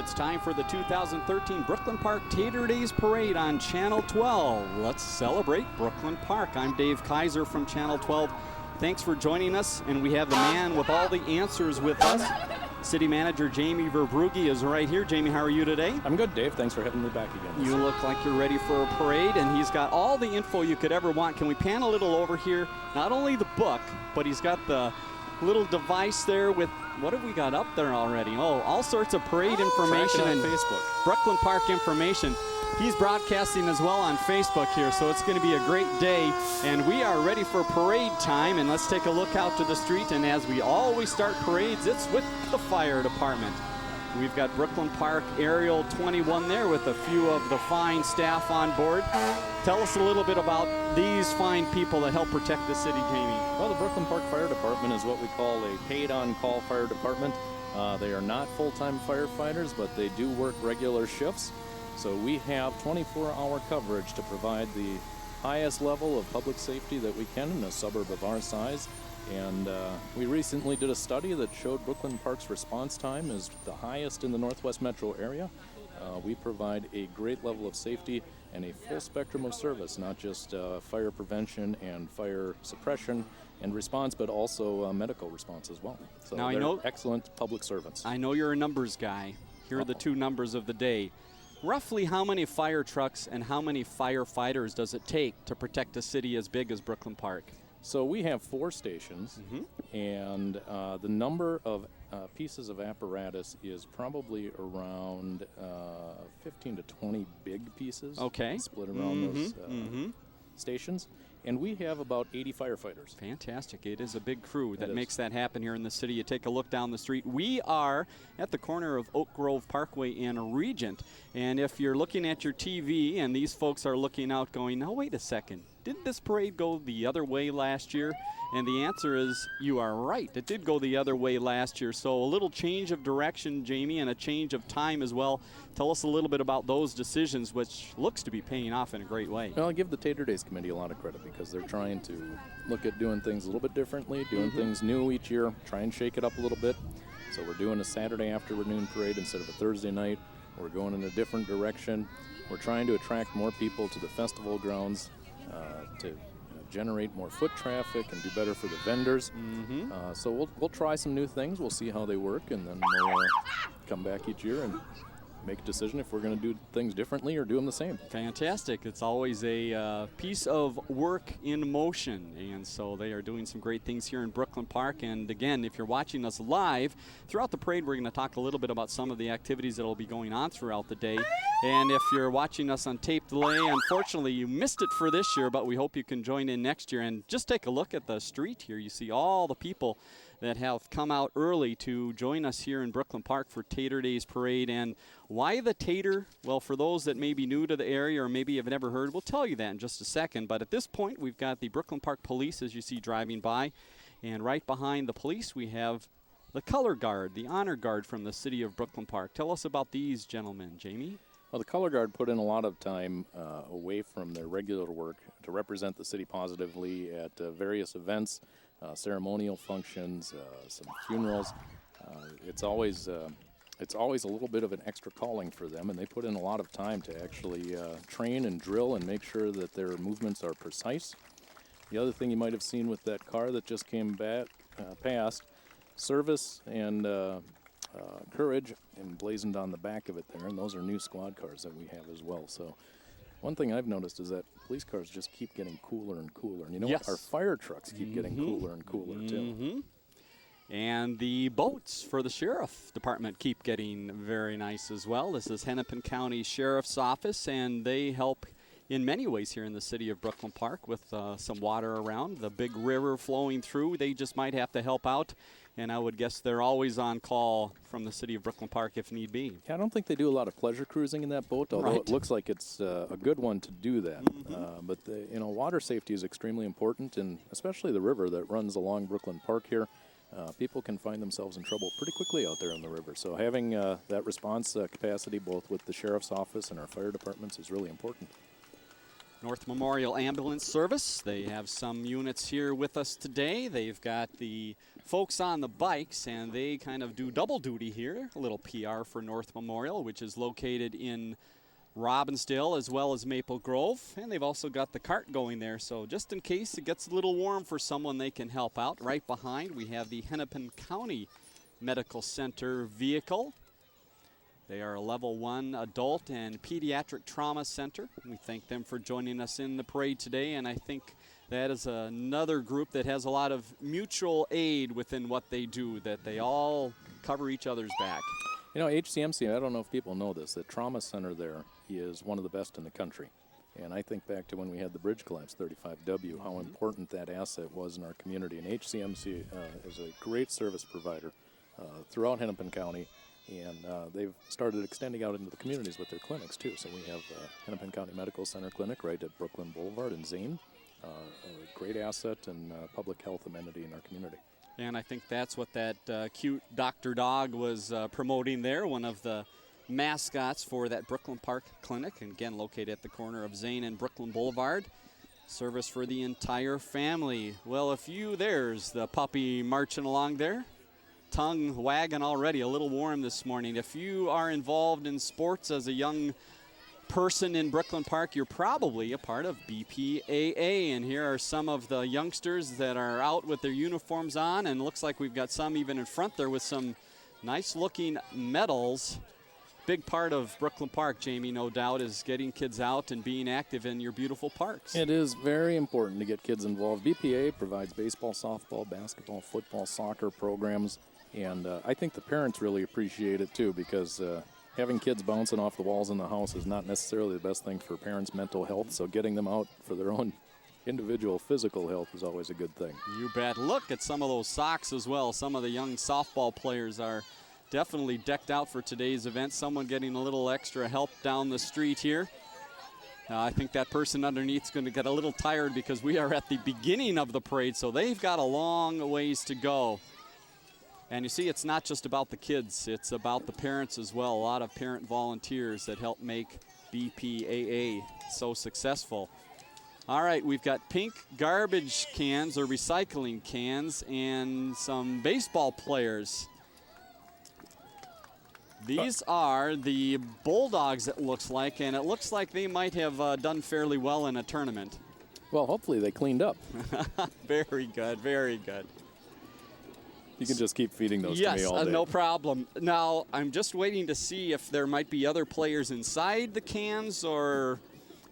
It's time for the 2013 Brooklyn Park Tater Daze Parade on Channel 12. Let's celebrate Brooklyn Park. I'm Dave Kaiser from Channel 12. Thanks for joining us, and we have the man with all the answers with us. City Manager Jamie Verbrugge is right here. Jamie, how are you today? I'm good, Dave. Thanks for having me back again. You look like you're ready for a parade, and he's got all the info you could ever want. Can we pan a little over here? Not only the book, but he's got the little device there with, what have we got up there already? Oh, all sorts of parade information on and Facebook. Brooklyn Park information. He's broadcasting as well on Facebook here, so it's going to be a great day. And we are ready for parade time, and let's take a look out to the street. And as we always start parades, it's with the fire department. We've got Brooklyn Park Aerial 21 there with a few of the fine staff on board. Tell us a little bit about these fine people that help protect the city, Jamie. Well, the Brooklyn Park Fire Department is what we call a paid-on-call fire department. They are not full-time firefighters, but they do work regular shifts. So we have 24-hour coverage to provide the highest level of public safety that we can in a suburb of our size. And we recently did a study that showed Brooklyn Park's response time is the highest in the Northwest metro area. We provide a great level of safety and a full spectrum of service, not just fire prevention and fire suppression and response, but also medical response as well. So now, they're excellent public servants. I know you're a numbers guy. Here are the two numbers of the day. Roughly how many fire trucks and how many firefighters does it take to protect a city as big as Brooklyn Park? So we have 4 stations, and the number of pieces of apparatus is probably around 15 to 20 big pieces split around those stations. And we have about 80 firefighters. Fantastic. It is a big crew that makes that happen here in the city. You take a look down the street. We are at the corner of Oak Grove Parkway and Regent. And if you're looking at your TV and these folks are looking out going, now wait a second, didn't this parade go the other way last year? And the answer is you are right. It did go the other way last year. So a little change of direction, Jamie, and a change of time as well. Tell us a little bit about those decisions, which looks to be paying off in a great way. Well, I give the Tater Daze Committee a lot of credit because they're trying to look at doing things a little bit differently, doing things new each year, try and shake it up a little bit. So we're doing a Saturday afternoon parade instead of a Thursday night. We're going in a different direction. We're trying to attract more people to the festival grounds to generate more foot traffic and do better for the vendors. So we'll try some new things. We'll see how they work, and then we'll come back each year and make a decision if we're going to do things differently or do them the same. Fantastic. It's always a piece of work in motion, and so they are doing some great things here in Brooklyn Park. And again, if you're watching us live, throughout the parade we're going to talk a little bit about some of the activities that will be going on throughout the day. And if you're watching us on tape delay, unfortunately you missed it for this year, but we hope you can join in next year. And just take a look at the street here. You see all the people that have come out early to join us here in Brooklyn Park for Tater Daze Parade. And why the tater? Well, for those that may be new to the area or maybe have never heard, we'll tell you that in just a second. But at this point, we've got the Brooklyn Park Police, as you see, driving by. And right behind the police, we have the Color Guard, the Honor Guard from the city of Brooklyn Park. Tell us about these gentlemen, Jamie. Well, the Color Guard put in a lot of time away from their regular work to represent the city positively at various events, ceremonial functions, some funerals. It's always a little bit of an extra calling for them, and they put in a lot of time to actually train and drill and make sure that their movements are precise. The other thing you might have seen with that car that just came past, service and courage emblazoned on the back of it there, and those are new squad cars that we have as well. So one thing I've noticed is that police cars just keep getting cooler and cooler. And you know what? Our fire trucks keep getting cooler and cooler, too. And the boats for the sheriff department keep getting very nice as well. This is Hennepin County Sheriff's Office, and they help in many ways here in the city of Brooklyn Park with some water around, the big river flowing through. They just might have to help out. And I would guess they're always on call from the city of Brooklyn Park if need be. Yeah, I don't think they do a lot of pleasure cruising in that boat, although it looks like it's a good one to do that. But water safety is extremely important, and especially the river that runs along Brooklyn Park here. People can find themselves in trouble pretty quickly out there in the river. So having that response capacity both with the sheriff's office and our fire departments is really important. North Memorial Ambulance Service. They have some units here with us today. They've got the folks on the bikes, and they kind of do double duty here. A little PR for North Memorial, which is located in Robbinsdale as well as Maple Grove. And they've also got the cart going there, so just in case it gets a little warm for someone, they can help out. Right behind, we have the Hennepin County Medical Center vehicle. They are a level 1 adult and pediatric trauma center. We thank them for joining us in the parade today, and I think that is another group that has a lot of mutual aid within what they do, that they all cover each other's back. You know, HCMC, I don't know if people know this, the trauma center there is one of the best in the country. And I think back to when we had the bridge collapse, 35W, how important that asset was in our community. And HCMC is a great service provider throughout Hennepin County. And they've started extending out into the communities with their clinics, too. So we have Hennepin County Medical Center Clinic right at Brooklyn Boulevard in Zane. A great asset and public health amenity in our community. And I think that's what that cute Dr. Dog was promoting there, one of the mascots for that Brooklyn Park Clinic, and again located at the corner of Zane and Brooklyn Boulevard. Service for the entire family. Well, there's the puppy marching along there. Tongue wagging already, a little warm this morning. If you are involved in sports as a young person in Brooklyn Park, you're probably a part of BPAA, and here are some of the youngsters that are out with their uniforms on, and looks like we've got some even in front there with some nice looking medals. Big part of Brooklyn Park, Jamie, no doubt, is getting kids out and being active in your beautiful parks. It is very important to get kids involved. BPA provides baseball, softball, basketball, football, soccer programs. And I think the parents really appreciate it, too, because having kids bouncing off the walls in the house is not necessarily the best thing for parents' mental health. So getting them out for their own individual physical health is always a good thing. You bet. Look at some of those socks as well. Some of the young softball players are definitely decked out for today's event. Someone getting a little extra help down the street here. I think that person underneath is going to get a little tired because we are at the beginning of the parade, so they've got a long ways to go. And you see, it's not just about the kids, it's about the parents as well. A lot of parent volunteers that help make BPAA so successful. All right, we've got pink garbage cans or recycling cans and some baseball players. These are the Bulldogs, it looks like, and it looks like they might have done fairly well in a tournament. Well, hopefully they cleaned up. Very good, very good. You can just keep feeding those to me all day. Yes, no problem. Now, I'm just waiting to see if there might be other players inside the cans, or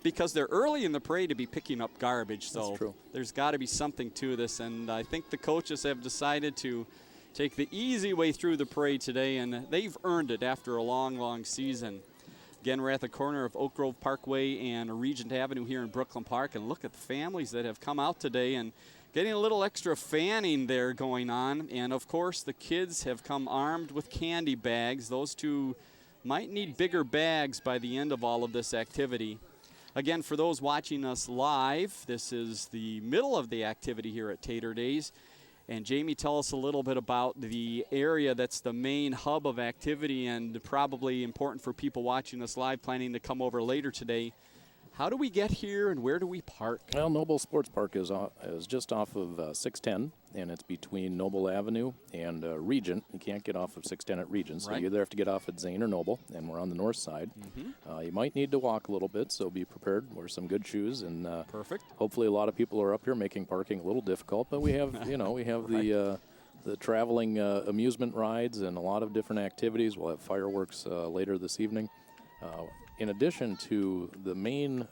because they're early in the parade to be picking up garbage. So that's true. There's got to be something to this, and I think the coaches have decided to take the easy way through the parade today, and they've earned it after a long, long season. Again, we're at the corner of Oak Grove Parkway and Regent Avenue here in Brooklyn Park, and look at the families that have come out today and getting a little extra fanning there going on. And, of course, the kids have come armed with candy bags. Those two might need bigger bags by the end of all of this activity. Again, for those watching us live, this is the middle of the activity here at Tater Daze. And, Jamie, tell us a little bit about the area that's the main hub of activity and probably important for people watching us live planning to come over later today. How do we get here and where do we park? Well, Noble Sports Park is just off of 610, and it's between Noble Avenue and Regent. You can't get off of 610 at Regent, so you either have to get off at Zane or Noble, and we're on the north side. You might need to walk a little bit, so be prepared. Wear some good shoes, and perfect. Hopefully a lot of people are up here making parking a little difficult, but we have, we have the traveling amusement rides and a lot of different activities. We'll have fireworks later this evening. In addition to the main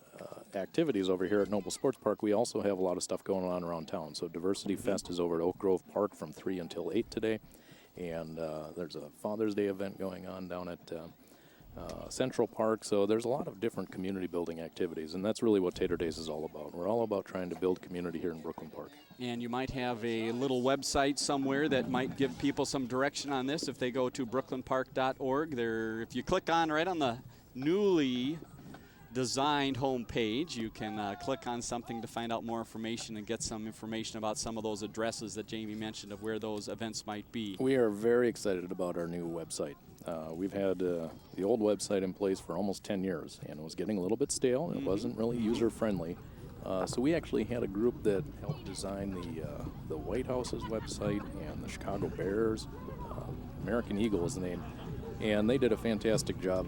activities over here at Noble Sports Park, we also have a lot of stuff going on around town. So Diversity Fest is over at Oak Grove Park from 3 until 8 today. And there's a Father's Day event going on down at Central Park. So there's a lot of different community building activities, and that's really what Tater Daze is all about. We're all about trying to build community here in Brooklyn Park. And you might have a little website somewhere that might give people some direction on this if they go to brooklynpark.org. There, if you click on right on the newly designed homepage, you can click on something to find out more information and get some information about some of those addresses that Jamie mentioned of where those events might be. We are very excited about our new website. We've had the old website in place for almost 10 years, and it was getting a little bit stale, and it wasn't really user-friendly. So we actually had a group that helped design the White House's website and the Chicago Bears. American Eagle is the name. And they did a fantastic job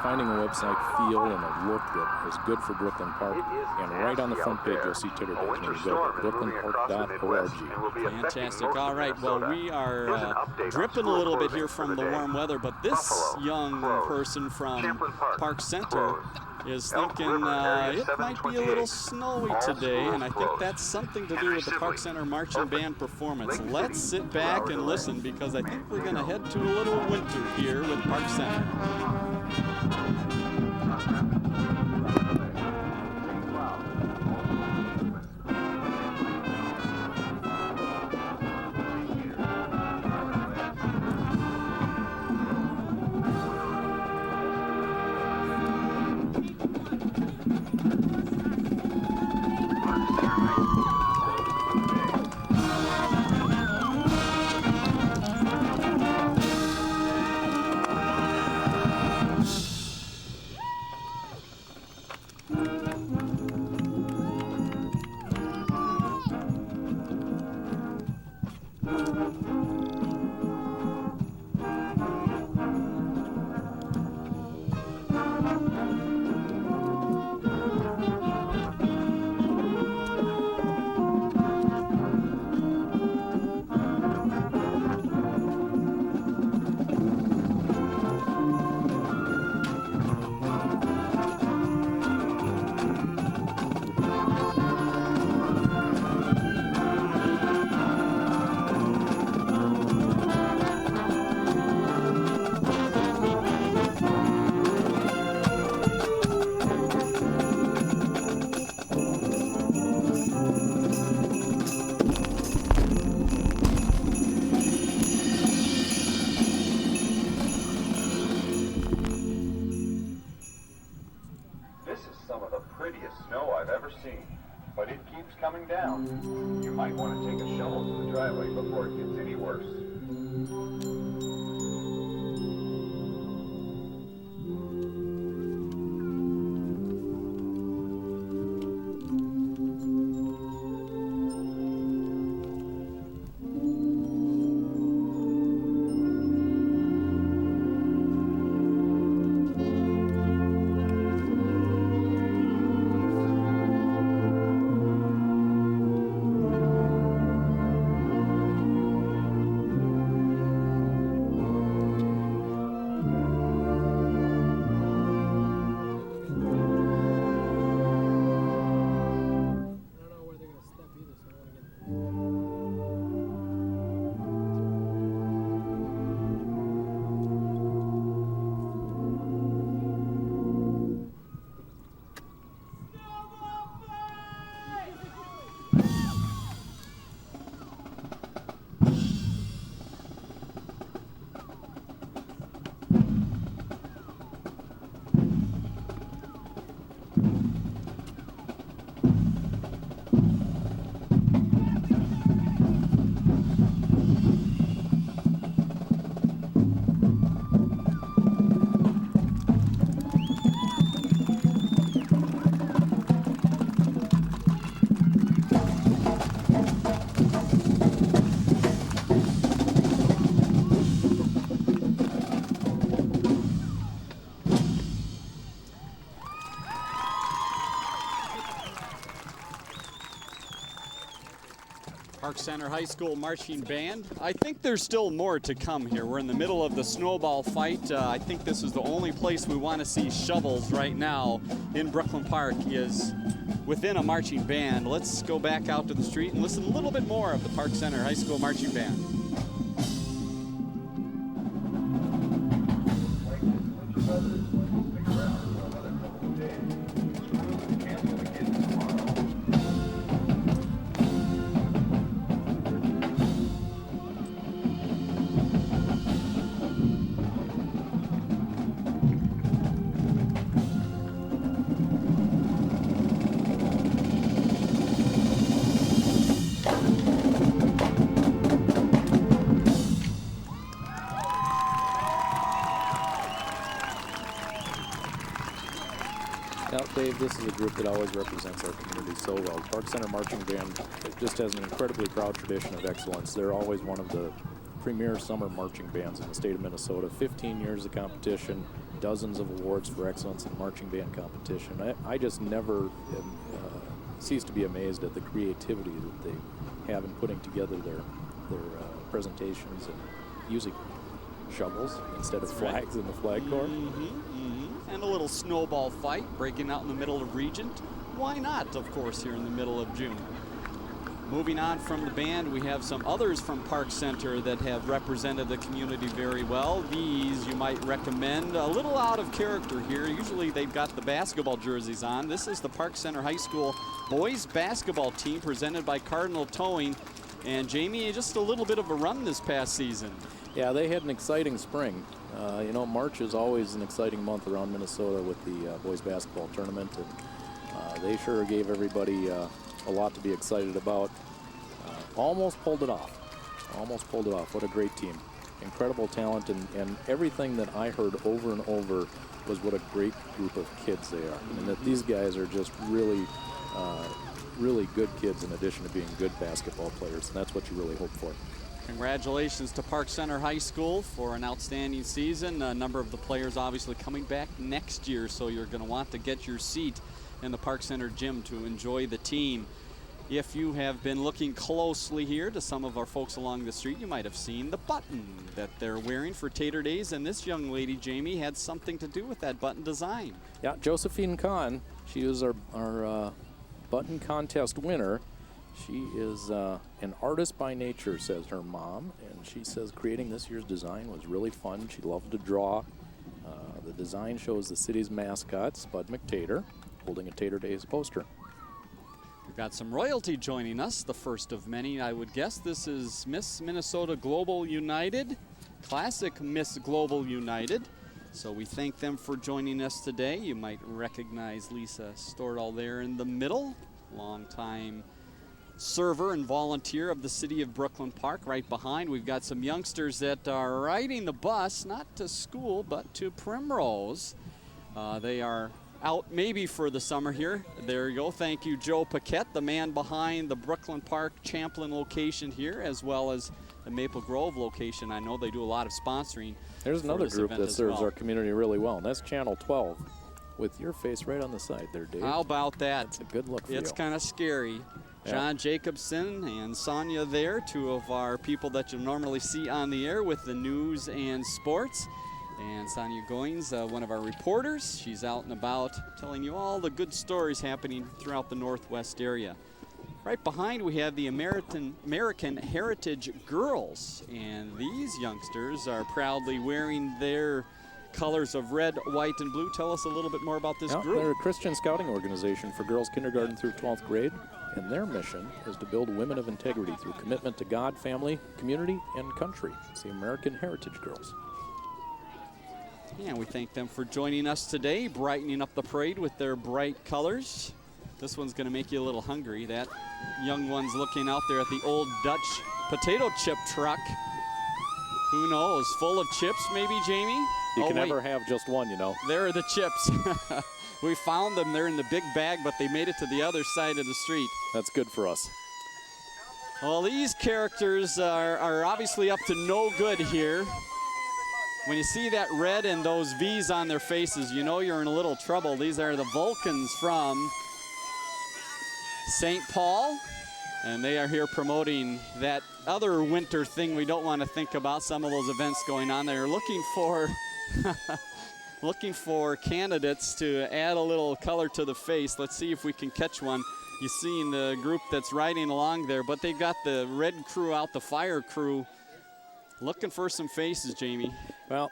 finding a website feel and a look that is good for Brooklyn Park. And right on the front page, you'll see Tater Daze when you go to brooklynpark.org. Fantastic. All right. Well, we are dripping a little bit here from the warm weather, but this young person from Park Center is thinking it might be a little snowy today, and I think that's something to do with the Park Center Marching Band performance. Let's sit back and listen, because I think we're going to head to a little winter here with Park Center. But it keeps coming down. You might want to take a shovel to the driveway before it gets any worse. Park Center High School Marching Band. I think there's still more to come here. We're in the middle of the snowball fight. I think this is the only place we want to see shovels right now in Brooklyn Park is within a marching band. Let's go back out to the street and listen a little bit more of the Park Center High School Marching Band. this is a group that always represents our community so well. Park Center Marching Band just has an incredibly proud tradition of excellence. They're always one of the premier summer marching bands in the state of Minnesota. 15 years of competition, dozens of awards for excellence in marching band competition. I just never cease to be amazed at the creativity that they have in putting together their presentations and using shovels instead of flags in the flag corps. And a little snowball fight breaking out in the middle of Regent. Why not, of course, here in the middle of June. Moving on from the band, we have some others from Park Center that have represented the community very well. These you might recommend. A little out of character here. Usually they've got the basketball jerseys on. This is the Park Center High School boys basketball team presented by Cardinal Towing. And Jamie, just a little bit of a run this past season. Yeah, they had an exciting spring. You know, March is always an exciting month around Minnesota with the boys basketball tournament, and they sure gave everybody a lot to be excited about. Almost pulled it off. Almost pulled it off. What a great team. Incredible talent, and everything that I heard over and over was what a great group of kids they are. And that these guys are just really, really good kids in addition to being good basketball players, and that's what you really hope for. Congratulations to Park Center High School for an outstanding season. A number of the players obviously coming back next year, so you're going to want to get your seat in the Park Center gym to enjoy the team. If you have been looking closely here to some of our folks along the street, you might have seen the button that they're wearing for Tater Daze, and this young lady, Jamie, had something to do with that button design. Yeah, Josephine CONN, she was our button contest winner. She is an artist by nature, says her mom, and she says creating this year's design was really fun. She loved to draw. The design shows the city's mascot, Spud McTater, holding a Tater Daze poster. We've got some royalty joining us, the first of many, I would guess. This is Miss Minnesota Global United, classic Miss Global United. So we thank them for joining us today. You might recognize Lisa Stordahl there in the middle, longtime server and volunteer of the city of Brooklyn Park. Right behind, we've got some youngsters that are riding the bus, not to school, but to Primrose. They are out maybe for the summer here. There you go. Thank you, Joe Paquette, the man behind the Brooklyn Park Champlin location here, as well as the Maple Grove location. I know they do a lot of sponsoring. There's another group that serves our community really well, and that's Channel 12, with your face right on the side there, Dave. How about that? That's a good look for you. It's kind of scary. Yeah. John Jacobson and Sonia there, two of our people that you normally see on the air with the news and sports. And Sonia Goins, one of our reporters. She's out and about telling you all the good stories happening throughout the Northwest area. Right behind, we have the American Heritage Girls. And these youngsters are proudly wearing their colors of red, white, and blue. Tell us a little bit more about this group. They're a Christian scouting organization for girls kindergarten through 12th grade. And their mission is to build women of integrity through commitment to God, family, community, and country. It's the American Heritage Girls. And we thank them for joining us today, brightening up the parade with their bright colors. This one's going to make you a little hungry. That young one's looking out there at the old Dutch potato chip truck. Who knows? Full of chips, maybe, Jamie? You can never have just one, you know. There are the chips. We found them. They're in the big bag, but they made it to the other side of the street. That's good for us. Well, these characters are obviously up to no good here. When you see that red and those V's on their faces, you know you're in a little trouble. These are the Vulcans from St. Paul, and they are here promoting that other winter thing we don't want to think about, some of those events going on. They're looking for looking for candidates to add a little color to the face. Let's see if we can catch one. You see in the group that's riding along there, but they got the red crew out, the fire crew, looking for some faces, Jamie. Well,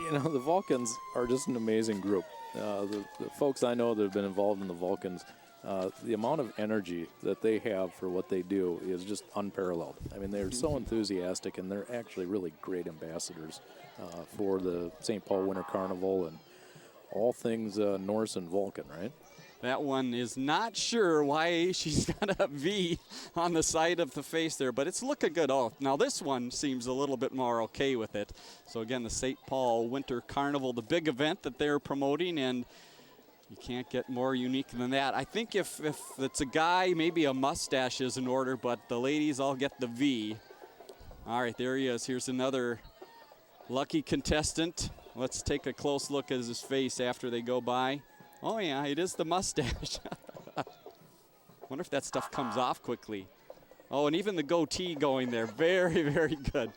you know, the Vulcans are just an amazing group. The folks I know that have been involved in the Vulcans, the amount of energy that they have for what they do is just unparalleled. I mean, they're so enthusiastic, and they're actually really great ambassadors for the St. Paul Winter Carnival and all things Norse and Vulcan, right? That one is not sure why she's got a V on the side of the face there, but it's looking good. Oh, now this one seems a little bit more okay with it. So again, the St. Paul Winter Carnival, the big event that they're promoting, and You can't get more unique than that. I think if it's a guy, maybe a mustache is in order, but the ladies all get the V. All right, there he is. Here's another lucky contestant. Let's take a close look at his face after they go by. Oh, yeah, it is the mustache. Wonder if that stuff comes off quickly. Oh, and even the goatee going there. Very, very good.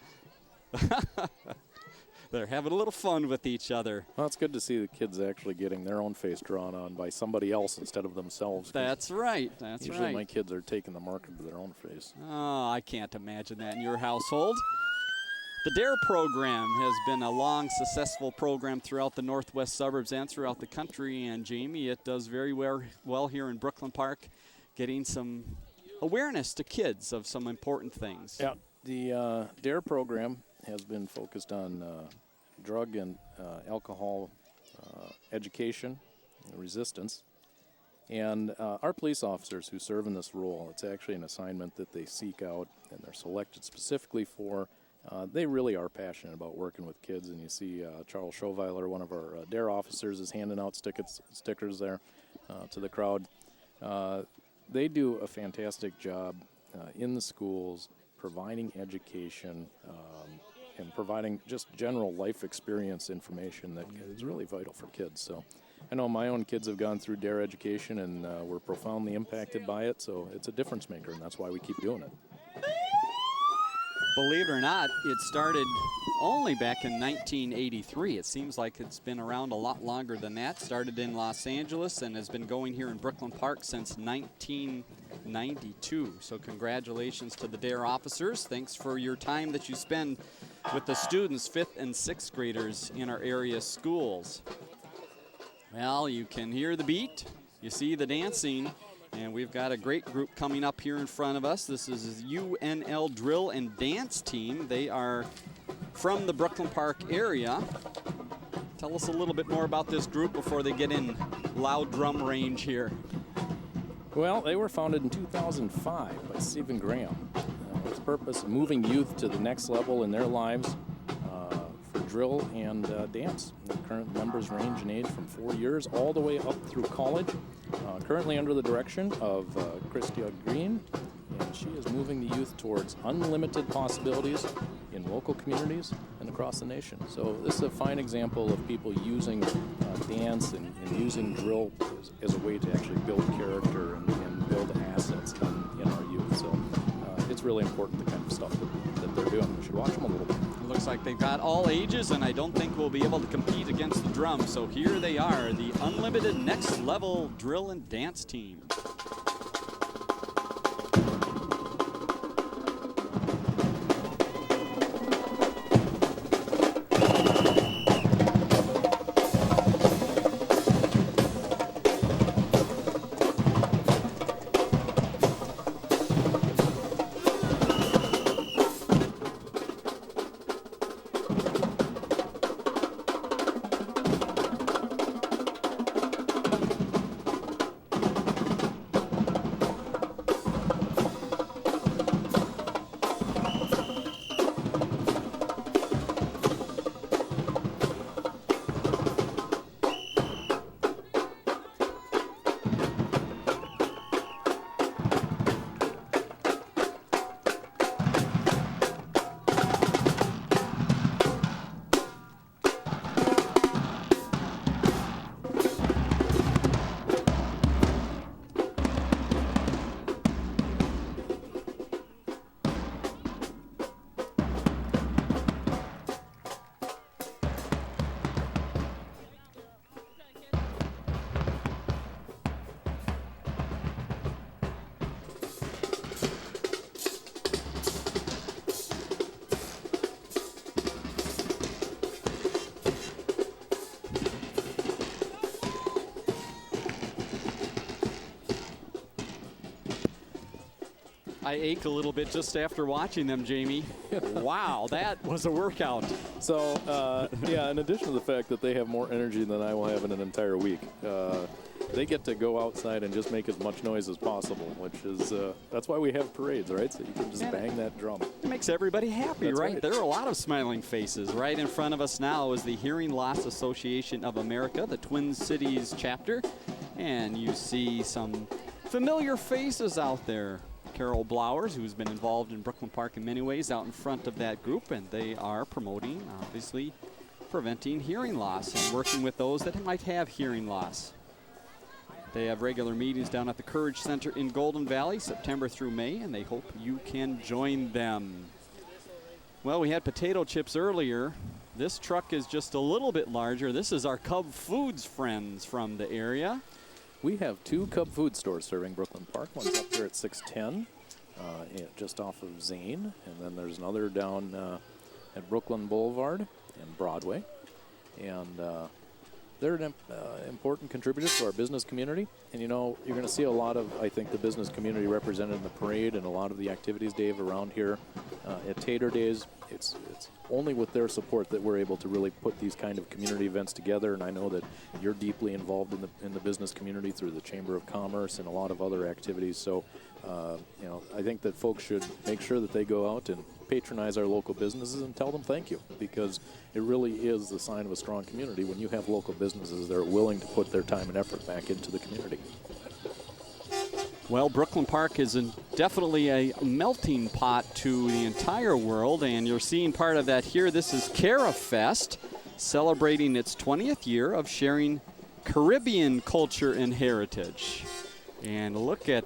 They're having a little fun with each other. Well, it's good to see the kids actually getting their own face drawn on by somebody else instead of themselves. That's right. That's usually right. my kids are taking the marker to their own face. Oh, I can't imagine that in your household. The DARE program has been a long, successful program throughout the northwest suburbs and throughout the country. And, Jamie, it does very well here in Brooklyn Park, getting some awareness to kids of some important things. Yeah, the DARE program has been focused on drug and alcohol education and resistance. And our police officers who serve in this role, it's actually an assignment that they seek out and they're selected specifically for. They really are passionate about working with kids, and you see Charles Schoweiler, one of our DARE officers, is handing out stickers there to the crowd. They do a fantastic job in the schools providing education and providing just general life experience information that is really vital for kids. So I know my own kids have gone through DARE education and were profoundly impacted by it, so it's a difference maker, and that's why we keep doing it. Believe it or not, it started only back in 1983. It seems like it's been around a lot longer than that. Started in Los Angeles and has been going here in Brooklyn Park since 1992. So congratulations to the DARE officers. Thanks for your time that you spend with the students, 5th and 6th graders in our area schools. Well, you can hear the beat. You see the dancing. And we've got a great group coming up here in front of us. This is UNL Drill and Dance Team. They are from the Brooklyn Park area. Tell us a little bit more about this group before they get in loud drum range here. Well, they were founded in 2005 by Stephen Graham with the purpose of moving youth to the next level in their lives for drill and dance. The current members range in age from 4 years all the way up through college. Currently under the direction of Christia Green, and she is moving the youth towards unlimited possibilities in local communities and across the nation. So this is a fine example of people using dance and using drill as a way to actually build character and build assets in our youth. So it's really important, the kind of stuff that they're doing. We should watch them a little bit. It looks like they've got all ages, and I don't think we'll be able to compete against the drum. So here they are, the Unlimited Next Level Drill and Dance Team. I ache a little bit just after watching them, Jamie. Wow, that was a workout. So, yeah, in addition to the fact that they have more energy than I will have in an entire week, they get to go outside and just make as much noise as possible, which is, that's why we have parades, right? So you can just bang that drum. It makes everybody happy, That's right? right. There are a lot of smiling faces. Right in front of us now is the Hearing Loss Association of America, the Twin Cities chapter. And you see some familiar faces out there. Carol Blowers, who's been involved in Brooklyn Park in many ways, out in front of that group, and they are promoting, obviously, preventing hearing loss and working with those that might have hearing loss. They have regular meetings down at the Courage Center in Golden Valley, September through May, and they hope you can join them. Well, we had potato chips earlier. This truck is just a little bit larger. This is our Cub Foods friends from the area. We have 2 Cub Food stores serving Brooklyn Park. One's up here at 610, just off of Zane, and then there's another down at Brooklyn Boulevard and Broadway. And they're an important contributor to our business community. And, you know, you're going to see a lot of, I think, the business community represented in the parade and a lot of the activities, Dave, around here at Tater Daze. It's only with their support that we're able to really put these kind of community events together. And I know that you're deeply involved in the business community through the Chamber of Commerce and a lot of other activities. So, you know, I think that folks should make sure that they go out and patronize our local businesses and tell them thank you, because it really is the sign of a strong community when you have local businesses that are willing to put their time and effort back into the community. Well, Brooklyn Park is definitely a melting pot to the entire world, and you're seeing part of that here. This is CaraFest, celebrating its 20th year of sharing Caribbean culture and heritage. And look at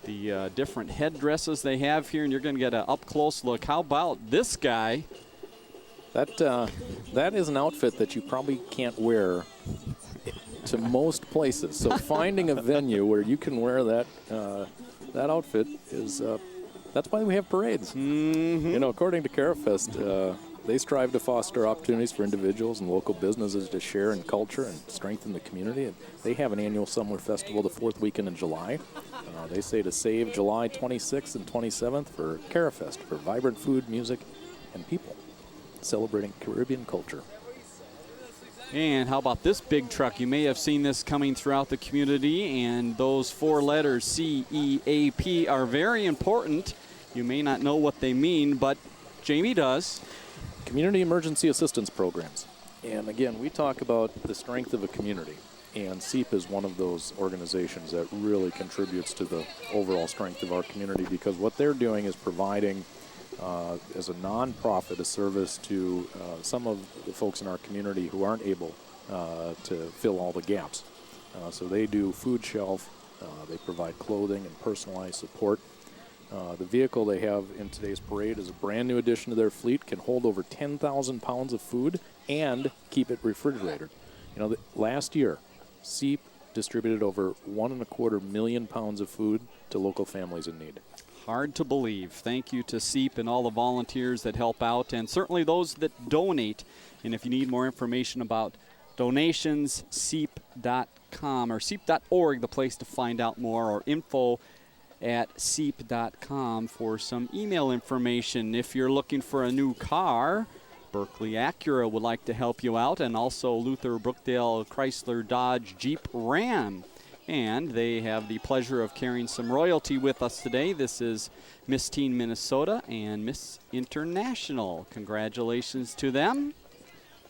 the different headdresses they have here, and you're going to get an up-close look. How about this guy? That is an outfit that you probably can't wear to most places. So finding a venue where you can wear that outfit is that's why we have parades. Mm-hmm. You know, according to CaraFest, they strive to foster opportunities for individuals and local businesses to share in culture and strengthen the community. And they have an annual summer festival the 4th weekend in July. They say to save July 26th and 27th for CaraFest, for vibrant food, music, and people celebrating Caribbean culture. And how about this big truck? You may have seen this coming throughout the community, and those 4 letters CEAP are very important. You may not know what they mean, but Jamie does. Community Emergency Assistance Programs. And again, we talk about the strength of a community, and CEAP is one of those organizations that really contributes to the overall strength of our community, because what they're doing is providing as a nonprofit a service to some of the folks in our community who aren't able to fill all the gaps. So they do food shelf, they provide clothing and personalized support. The vehicle they have in today's parade is a brand new addition to their fleet, can hold over 10,000 pounds of food and keep it refrigerated. You know, last year, CEAP distributed over 1.25 million pounds of food to local families in need. Hard to believe. Thank you to CEAP and all the volunteers that help out, and certainly those that donate. And if you need more information about donations, CEAP.com or CEAP.org, the place to find out more, or info@CEAP.com for some email information. If you're looking for a new car, Berkeley Acura would like to help you out, and also Luther Brookdale Chrysler Dodge Jeep Ram. And they have the pleasure of carrying some royalty with us today. This is Miss Teen Minnesota and Miss International. Congratulations to them.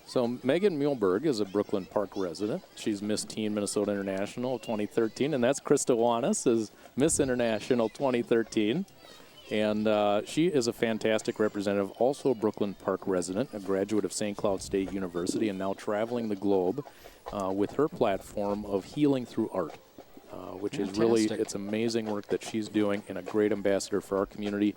So Megan Muehlberg is a Brooklyn Park resident. She's Miss Teen Minnesota International 2013, and that's Krista Wanis is Miss International 2013. And she is a fantastic representative, also a Brooklyn Park resident, a graduate of St. Cloud State University, and now traveling the globe with her platform of healing through art, which is really, it's amazing work that she's doing, and a great ambassador for our community.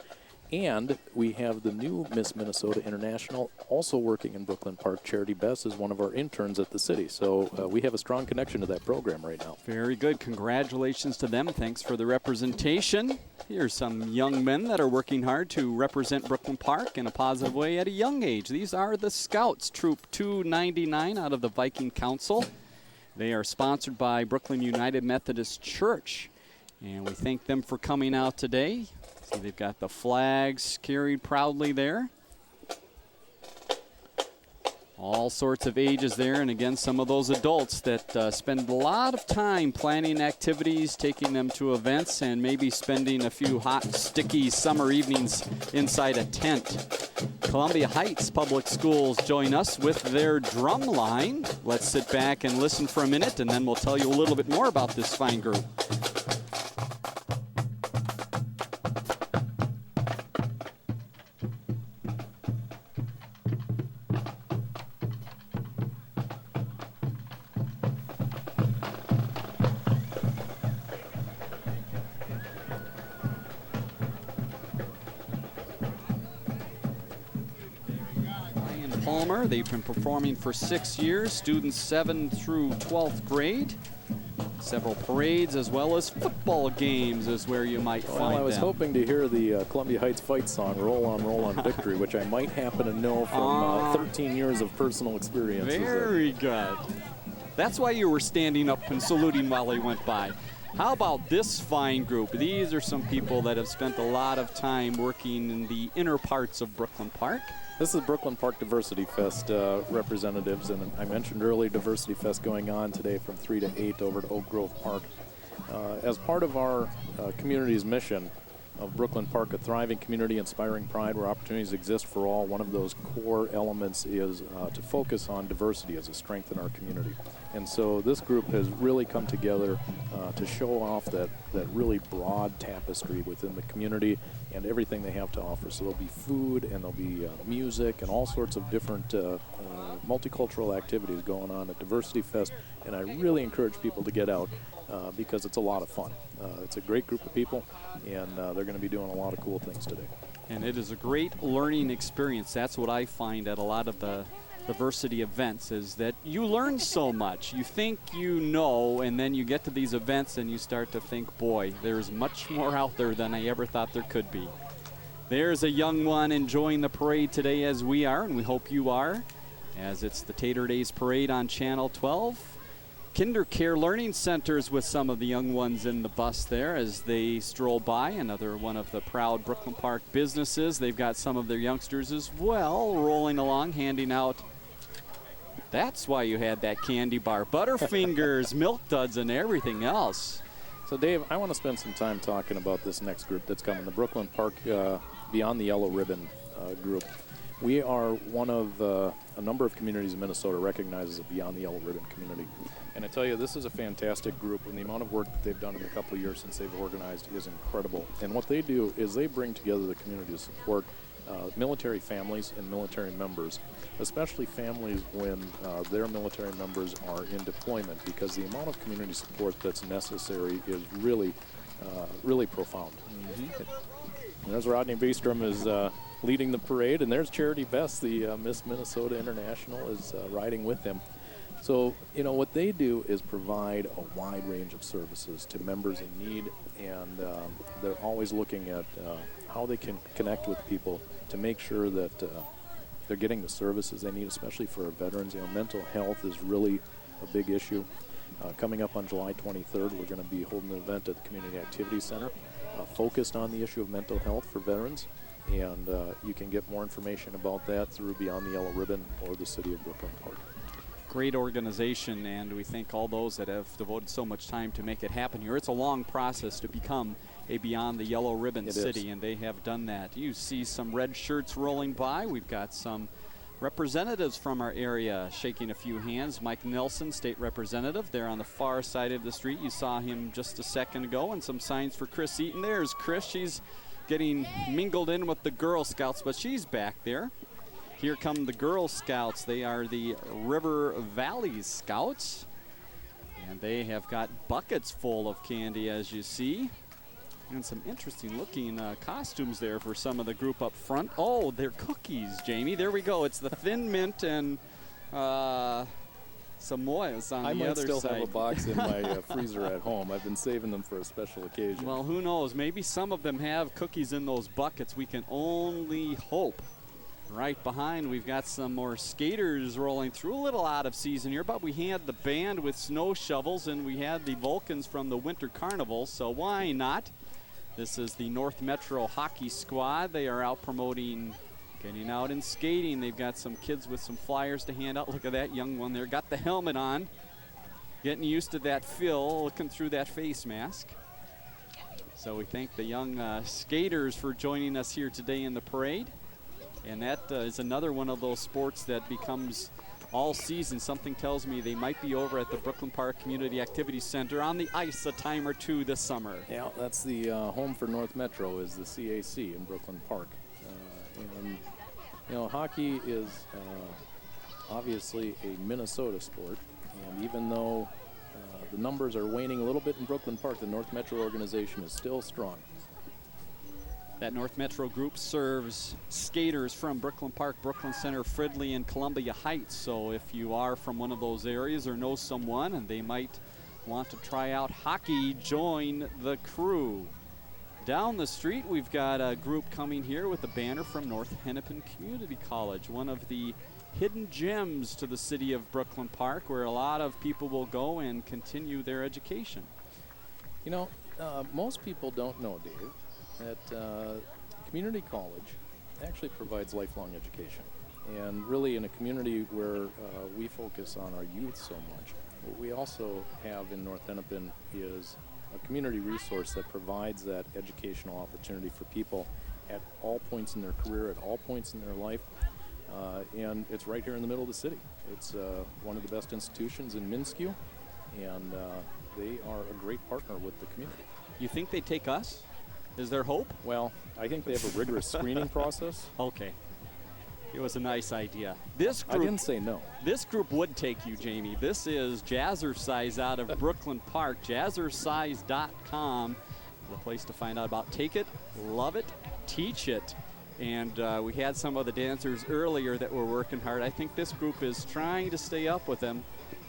And we have the new Miss Minnesota International also working in Brooklyn Park. Charity Bess is one of our interns at the city. So we have a strong connection to that program right now. Very good. Congratulations to them. Thanks for the representation. Here's some young men that are working hard to represent Brooklyn Park in a positive way at a young age. These are the Scouts, Troop 299 out of the Viking Council. They are sponsored by Brooklyn United Methodist Church. And we thank them for coming out today. See, they've got the flags carried proudly there. All sorts of ages there, and again, some of those adults that spend a lot of time planning activities, taking them to events, and maybe spending a few hot, sticky summer evenings inside a tent. Columbia Heights Public Schools join us with their drum line. Let's sit back and listen for a minute, and then we'll tell you a little bit more about this fine group. They've been performing for 6 years, students 7th through 12th grade. Several parades as well as football games is where you might find them. I was hoping to hear the Columbia Heights fight song, Roll On Victory, which I might happen to know from 13 years of personal experience. Very good. That's why you were standing up and saluting while he went by. How about this fine group? These are some people that have spent a lot of time working in the inner parts of Brooklyn Park. This is Brooklyn Park Diversity Fest representatives, and I mentioned earlier Diversity Fest going on today from 3 to 8 over at Oak Grove Park. As part of our community's mission of Brooklyn Park, a thriving community inspiring pride where opportunities exist for all, one of those core elements is to focus on diversity as a strength in our community. And so this group has really come together to show off that really broad tapestry within the community and everything they have to offer. So there'll be food and there'll be music and all sorts of different multicultural activities going on at Diversity Fest. And I really encourage people to get out because it's a lot of fun. It's a great group of people, and they're going to be doing a lot of cool things today. And it is a great learning experience. That's what I find at a lot of the diversity events, is that you learn so much. You think you know, and then you get to these events and you start to think, boy, there's much more out there than I ever thought there could be. There's a young one enjoying the parade today, as we are, and we hope you are, as it's the Tater Daze Parade on Channel 12. Kinder Care Learning Centers with some of the young ones in the bus there as they stroll by. Another one of the proud Brooklyn Park businesses. They've got some of their youngsters as well rolling along, handing out. That's why you had that candy bar. Butterfingers, Milk Duds, and everything else. So, Dave, I want to spend some time talking about this next group that's coming, the Brooklyn Park Beyond the Yellow Ribbon group. We are one of a number of communities in Minnesota recognized as a Beyond the Yellow Ribbon community. And I tell you, this is a fantastic group, and the amount of work that they've done in the couple of years since they've organized is incredible. And what they do is they bring together the community to support military families and military members, especially families when their military members are in deployment, because the amount of community support that's necessary is really, really profound. Mm-hmm. And there's Rodney Beestrom is leading the parade, and there's Charity Best, the Miss Minnesota International, is riding with him. So, you know, what they do is provide a wide range of services to members in need, and they're always looking at how they can connect with people to make sure that they're getting the services they need, especially for our veterans. You know, mental health is really a big issue. Coming up on July 23rd, we're going to be holding an event at the Community Activity Center focused on the issue of mental health for veterans, and you can get more information about that through Beyond the Yellow Ribbon or the City of Brooklyn Park. Great organization, and we thank all those that have devoted so much time to make it happen here. It's a long process to become a Beyond the Yellow Ribbon city, and they have done that. You see some red shirts rolling by. We've got some representatives from our area shaking a few hands. Mike Nelson, state representative, there on the far side of the street. You saw him just a second ago, and some signs for Chris Eaton. There's Chris. She's getting mingled in with the Girl Scouts, but she's back there. Here come the Girl Scouts. They are the River Valley Scouts, and they have got buckets full of candy, as you see. And some interesting looking costumes there for some of the group up front. Oh, they're cookies, Jamie. There we go. It's the Thin Mint and Samoas on the other side. I might still have a box in my freezer at home. I've been saving them for a special occasion. Well, who knows? Maybe some of them have cookies in those buckets. We can only hope. Right behind, we've got some more skaters rolling through. A little out of season here, but we had the band with snow shovels, and we had the Vulcans from the Winter Carnival, so why not? This is the North Metro Hockey Squad. They are out promoting Getting out and skating. They've got some kids with some flyers to hand out. Look at that young one there. Got the helmet on. Getting used to that fill, looking through that face mask. So we thank the young skaters for joining us here today in the parade. And that is another one of those sports that becomes all season. Something tells me they might be over at the Brooklyn Park Community Activity Center on the ice a time or two this summer. Yeah, that's the home for North Metro, is the CAC in Brooklyn Park. And, you know, hockey is obviously a Minnesota sport. And even though the numbers are waning a little bit in Brooklyn Park, the North Metro organization is still strong. That North Metro group serves skaters from Brooklyn Park, Brooklyn Center, Fridley, and Columbia Heights. So if you are from one of those areas or know someone and they might want to try out hockey, join the crew. Down the street, we've got a group coming here with a banner from North Hennepin Community College, one of the hidden gems to the city of Brooklyn Park, where a lot of people will go and continue their education. You know, most people don't know, Dave, that community college actually provides lifelong education. And really in a community where we focus on our youth so much, what we also have in North Hennepin is a community resource that provides that educational opportunity for people at all points in their career, at all points in their life. And it's right here in the middle of the city. It's one of the best institutions in Minsk, and they are a great partner with the community. You think they take us? Is there hope? Well, I think they have a rigorous screening process. Okay. It was a nice idea. This group, I didn't say no. This group would take you, Jamie. This is Jazzercise out of Brooklyn Park. Jazzercise.com, the place to find out about Take It, Love It, Teach It. And we had some of the dancers earlier that were working hard. I think this group is trying to stay up with them.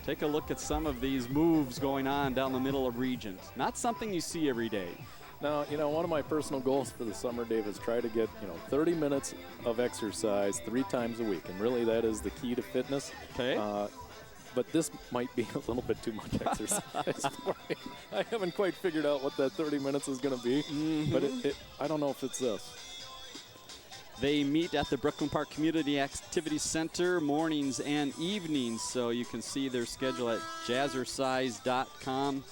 Take a look at some of these moves going on down the middle of Regent. Not something you see every day. Now, you know, one of my personal goals for the summer, Dave, is try to get, 30 minutes of exercise 3 times a week. And really that is the key to fitness. Okay. But this might be a little bit too much exercise for me. I haven't quite figured out what that 30 minutes is going to be. Mm-hmm. But I don't know if it's this. They meet at the Brooklyn Park Community Activity Center mornings and evenings, so you can see their schedule at jazzercise.com.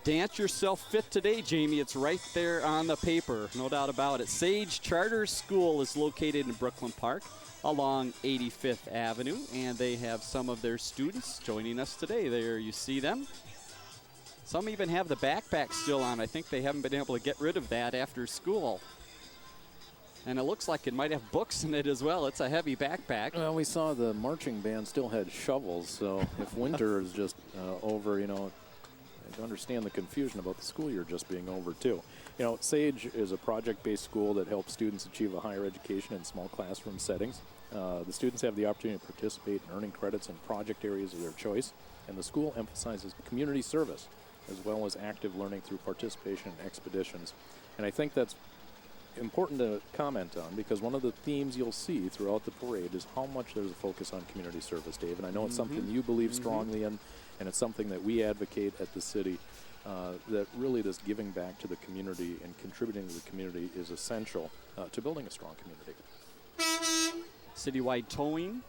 Dance yourself fit today, Jamie. It's right there on the paper, no doubt about it. Sage Charter School is located in Brooklyn Park along 85th Avenue, and they have some of their students joining us today. There you see them. Some even have the backpack still on. I think they haven't been able to get rid of that after school. And it looks like it might have books in it as well. It's a heavy backpack. Well, we saw the marching band still had shovels, so if winter is just over, I understand the confusion about the school year just being over, too. Sage is a project-based school that helps students achieve a higher education in small classroom settings. The students have the opportunity to participate in earning credits in project areas of their choice, and the school emphasizes community service as well as active learning through participation in expeditions. And I think that's important to comment on, because one of the themes you'll see throughout the parade is how much there's a focus on community service, Dave. And I know it's something you believe strongly in, and it's something that we advocate at the city, that really this giving back to the community and contributing to the community is essential to building a strong community. Citywide Towing,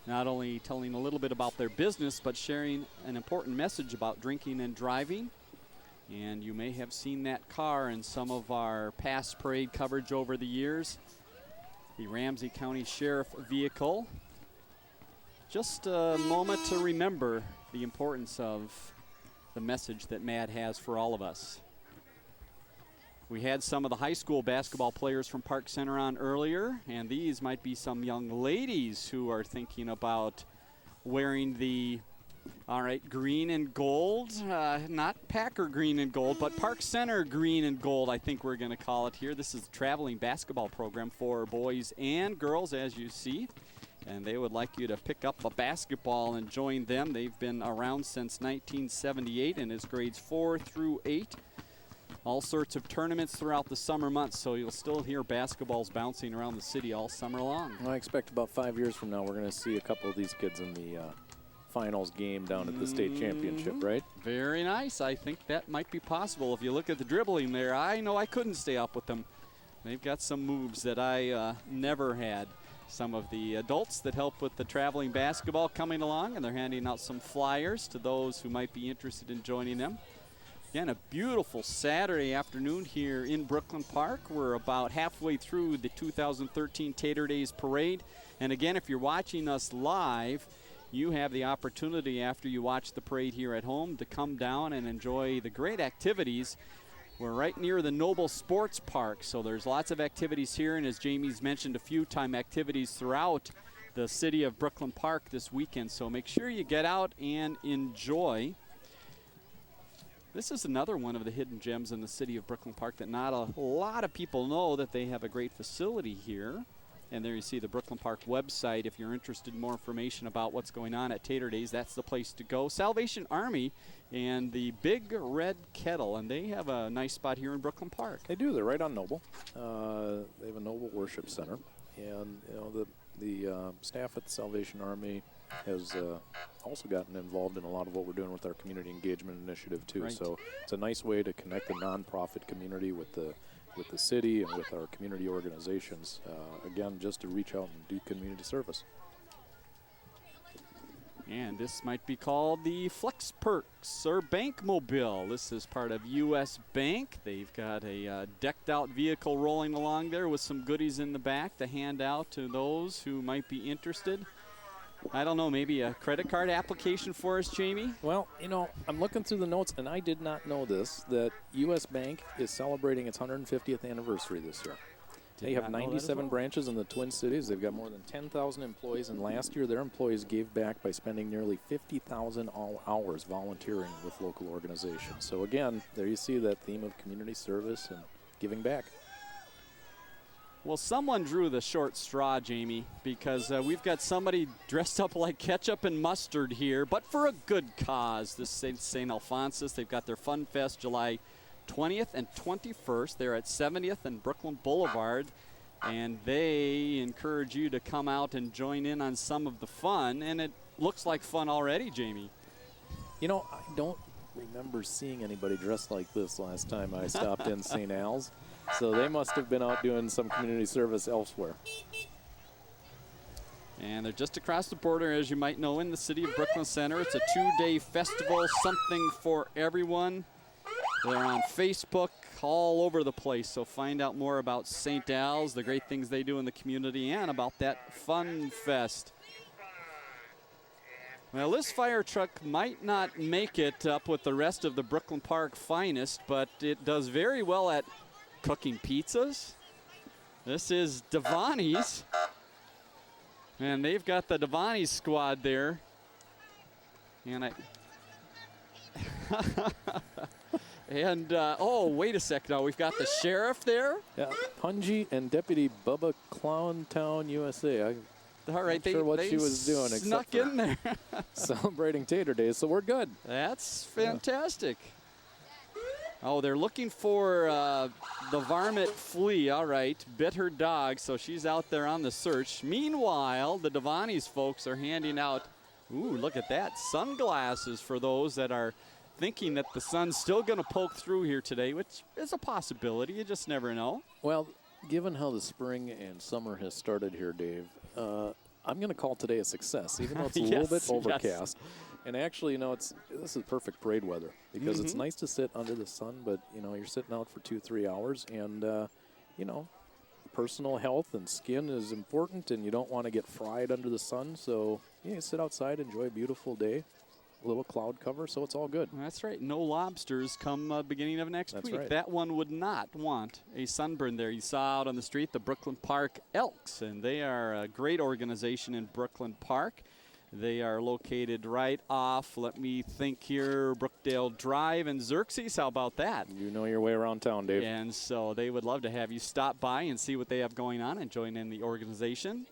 not only telling a little bit about their business, but sharing an important message about drinking and driving. And you may have seen that car in some of our past parade coverage over the years. The Ramsey County Sheriff vehicle. Just a moment to remember the importance of the message that MAD has for all of us. We had some of the high school basketball players from Park Center on earlier, and these might be some young ladies who are thinking about wearing the green and gold, not Packer green and gold, but Park Center green and gold, I think we're going to call it here. This is a traveling basketball program for boys and girls, as you see, and they would like you to pick up a basketball and join them. They've been around since 1978, and it's grades 4 through 8. All sorts of tournaments throughout the summer months, so you'll still hear basketballs bouncing around the city all summer long. I expect about 5 years from now we're going to see a couple of these kids in the finals game down at the state championship, right? Very nice. I think that might be possible. If you look at the dribbling there, I know I couldn't stay up with them. They've got some moves that I never had. Some of the adults that help with the traveling basketball coming along, and they're handing out some flyers to those who might be interested in joining them. Again, a beautiful Saturday afternoon here in Brooklyn Park. We're about halfway through the 2013 Tater Daze Parade. And again, if you're watching us live, you have the opportunity after you watch the parade here at home to come down and enjoy the great activities. We're right near the Noble Sports Park, so there's lots of activities here, and as Jamie's mentioned a few time, activities throughout the city of Brooklyn Park this weekend. So make sure you get out and enjoy. This is another one of the hidden gems in the city of Brooklyn Park that not a lot of people know that they have a great facility here. And there you see the Brooklyn Park website. If you're interested in more information about what's going on at Tater Daze, that's the place to go. Salvation Army and the Big Red Kettle, and they have a nice spot here in Brooklyn Park. They do. They're right on Noble. They have a Noble Worship Center, and you know the staff at the Salvation Army has also gotten involved in a lot of what we're doing with our community engagement initiative too. Right. So it's a nice way to connect the nonprofit community with the city and with our community organizations. Again, just to reach out and do community service. And this might be called the Flex Perks or Bankmobile. This is part of U.S. Bank. They've got a decked out vehicle rolling along there with some goodies in the back to hand out to those who might be interested. I don't know, maybe a credit card application for us, Jamie? Well, you know, I'm looking through the notes, and I did not know this, that U.S. Bank is celebrating its 150th anniversary this year. They have 97 branches in the Twin Cities. They've got more than 10,000 employees, and last year their employees gave back by spending nearly 50,000 hours volunteering with local organizations. So again, there you see that theme of community service and giving back. Well, someone drew the short straw, Jamie, because we've got somebody dressed up like ketchup and mustard here, but for a good cause. This St. Alphonsus, they've got their Fun Fest July 20th and 21st. They're at 70th and Brooklyn Boulevard, and they encourage you to come out and join in on some of the fun, and it looks like fun already, Jamie. You know, I don't remember seeing anybody dressed like this last time I stopped in St. Al's. So they must have been out doing some community service elsewhere. And they're just across the border, as you might know, in the city of Brooklyn Center. It's a two-day festival, something for everyone. They're on Facebook, all over the place. So find out more about St. Al's, the great things they do in the community, and about that Fun Fest. Well, this fire truck might not make it up with the rest of the Brooklyn Park finest, but it does very well at cooking pizzas. This is Devani's, and they've got the Devani's squad there. And oh, wait a second. Now we've got the sheriff there. Yeah, Punji and Deputy Bubba Clowntown, USA. All right, Not sure what she was doing, snuck in there, celebrating Tater Daze. So we're good. That's fantastic. Oh, they're looking for the varmint flea. All right, bit her dog, so she's out there on the search. Meanwhile, the Devani's folks are handing out, ooh, look at that, sunglasses for those that are thinking that the sun's still going to poke through here today, which is a possibility. You just never know. Well, given how the spring and summer has started here, Dave, I'm going to call today a success, even though it's a little bit overcast. Yes. And actually, you know, this is perfect parade weather because it's nice to sit under the sun, but, you know, you're sitting out for 2-3 hours and, you know, personal health and skin is important and you don't want to get fried under the sun. So, yeah, you sit outside, enjoy a beautiful day, a little cloud cover, so it's all good. That's right. No lobsters come beginning of next week. Right. That one would not want a sunburn there. You saw out on the street the Brooklyn Park Elks, and they are a great organization in Brooklyn Park. They are located right off, let me think here, Brookdale Drive and Xerxes. How about that? You know your way around town, Dave. And so they would love to have you stop by and see what they have going on and join in the organization.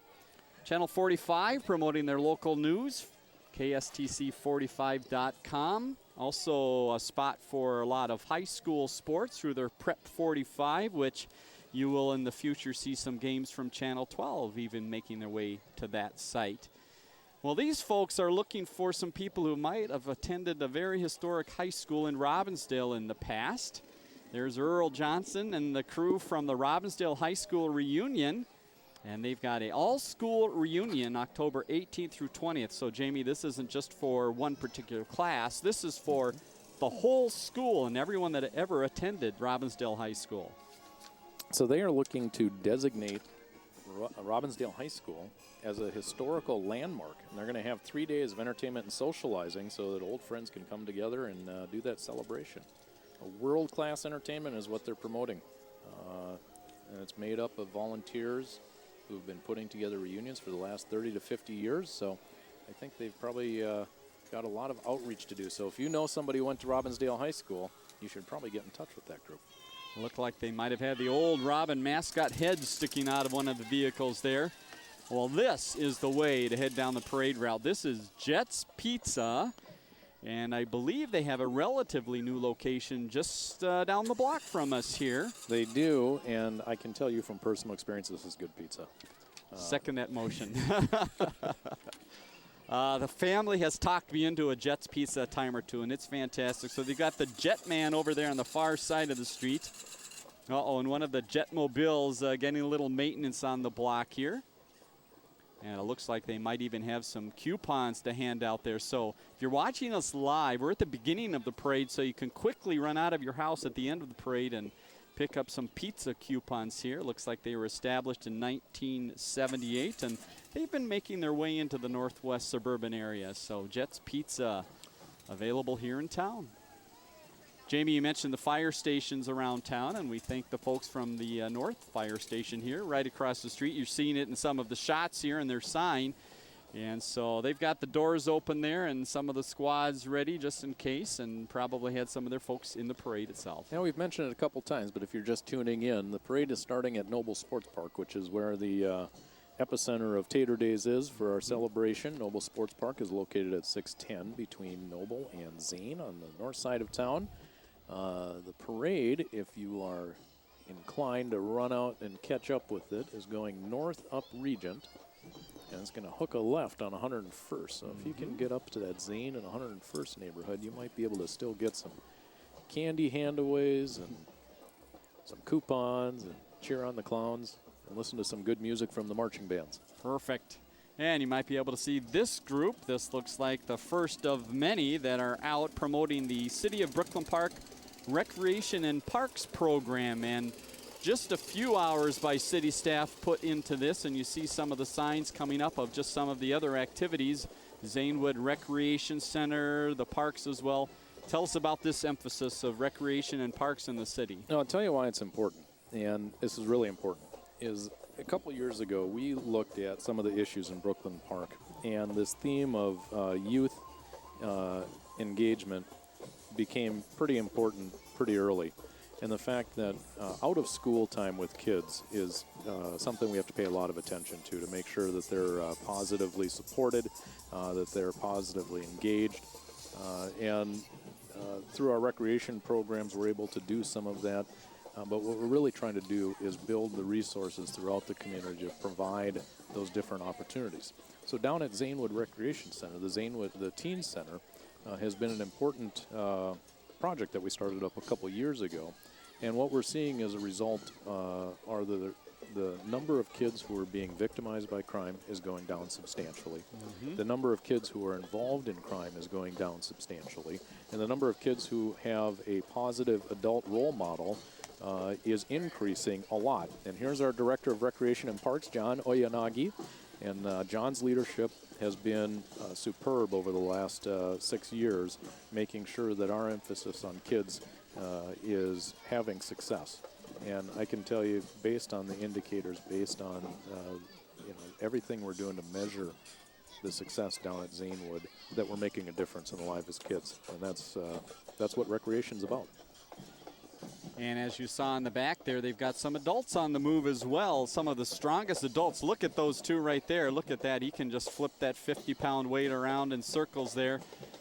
Channel 45 promoting their local news, KSTC45.com. Also a spot for a lot of high school sports through their Prep 45, which you will in the future see some games from Channel 12 even making their way to that site. Well, these folks are looking for some people who might have attended a very historic high school in Robbinsdale in the past. There's Earl Johnson and the crew from the Robbinsdale High School reunion. And they've got a all-school reunion October 18th through 20th. So, Jamie, this isn't just for one particular class. This is for the whole school and everyone that ever attended Robbinsdale High School. So they are looking to designate Robbinsdale High School as a historical landmark. And they're going to have 3 days of entertainment and socializing so that old friends can come together and do that celebration. A world-class entertainment is what they're promoting. And it's made up of volunteers who've been putting together reunions for the last 30 to 50 years. So I think they've probably got a lot of outreach to do. So if you know somebody who went to Robbinsdale High School, you should probably get in touch with that group. Looked like they might have had the old Robin mascot head sticking out of one of the vehicles there. Well, this is the way to head down the parade route. This is Jet's Pizza, and I believe they have a relatively new location just down the block from us here. They do, and I can tell you from personal experience, this is good pizza. Second that motion. The family has talked me into a Jet's Pizza a time or two, and it's fantastic. So they've got the Jet Man over there on the far side of the street. And one of the Jetmobiles getting a little maintenance on the block here. And it looks like they might even have some coupons to hand out there. So if you're watching us live, we're at the beginning of the parade, so you can quickly run out of your house at the end of the parade and pick up some pizza coupons here. Looks like they were established in 1978, and they've been making their way into the northwest suburban area. So Jet's Pizza available here in town. Jamie, you mentioned the fire stations around town, and we thank the folks from the North Fire Station here right across the street. You're seeing it in some of the shots here in their sign. And so they've got the doors open there and some of the squads ready just in case, and probably had some of their folks in the parade itself. Now, we've mentioned it a couple times, but if you're just tuning in, the parade is starting at Noble Sports Park, which is where the epicenter of Tater Daze is for our celebration. Noble Sports Park is located at 610 between Noble and Zane on the north side of town. The parade, if you are inclined to run out and catch up with it, is going north up Regent. And it's going to hook a left on 101st. So if you can get up to that Zane and 101st neighborhood, you might be able to still get some candy handaways and some coupons and cheer on the clowns and listen to some good music from the marching bands. Perfect. And you might be able to see this group. This looks like the first of many that are out promoting the City of Brooklyn Park Recreation and Parks program. And just a few hours by city staff put into this, and you see some of the signs coming up of just some of the other activities. Zanewood Recreation Center, the parks as well. Tell us about this emphasis of recreation and parks in the city. No, I'll tell you why it's important, and this is really important, is a couple years ago we looked at some of the issues in Brooklyn Park, and this theme of youth engagement became pretty important pretty early. And the fact that out-of-school time with kids is something we have to pay a lot of attention to make sure that they're positively supported, that they're positively engaged. And through our recreation programs, we're able to do some of that. But what we're really trying to do is build the resources throughout the community to provide those different opportunities. So down at Zanewood Recreation Center, the Teen Center has been an important project that we started up a couple years ago. And what we're seeing as a result are the number of kids who are being victimized by crime is going down substantially. Mm-hmm. The number of kids who are involved in crime is going down substantially. And the number of kids who have a positive adult role model is increasing a lot. And here's our Director of Recreation and Parks, John Oyanagi. And John's leadership has been superb over the last 6 years, making sure that our emphasis on kids is having success. And I can tell you, based on the indicators, based on everything we're doing to measure the success down at Zanewood, that we're making a difference in the lives of kids. And that's what recreation's about. And as you saw in the back there, they've got some adults on the move as well. Some of the strongest adults. Look at those two right there. Look at that. He can just flip that 50-pound weight around in circles there.